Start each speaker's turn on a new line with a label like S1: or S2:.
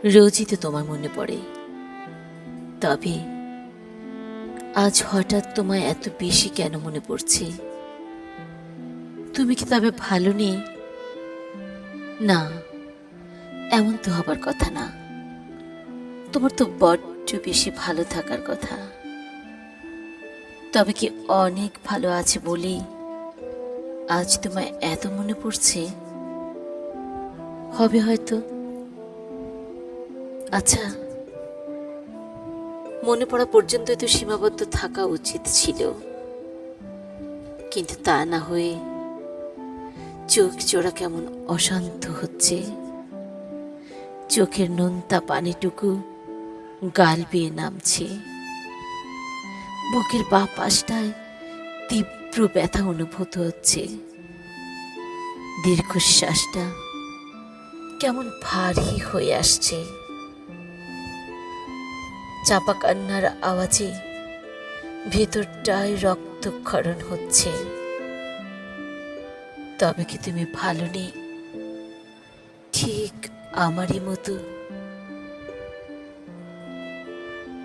S1: রোজই তো তোমার মনে পড়ে, তবে আজ হঠাৎ তোমায় এত বেশি কেন মনে পড়ছে? তুমি কি তবে ভালো নেই? না, এমন তো হবার কথা না। তোমার তো বড্ড বেশি ভালো থাকার কথা। তবে কি অনেক ভালো আছে বলেই আজ তোমায় এত মনে পড়ছে? হবে হয়তো। আচ্ছা, মনে পড়া পর্যন্তই তো সীমাবদ্ধ থাকা উচিত ছিল, কিন্তু তা না হয়ে চোখ জোড়া কেমন অশান্ত হচ্ছে। চোখের নোনতা পানিটুকু গাল বেয়ে নামছে। বুকের বাঁ পাশটায় তীব্র ব্যথা অনুভূত হচ্ছে। দীর্ঘশ্বাসটা কেমন ভারী হয়ে আসছে। চাপা কান্নার আওয়াজে ভেতরটায় রক্তক্ষরণ হচ্ছে। তবে কি তুমি ভালো নেই? ঠিক আমারই মতো।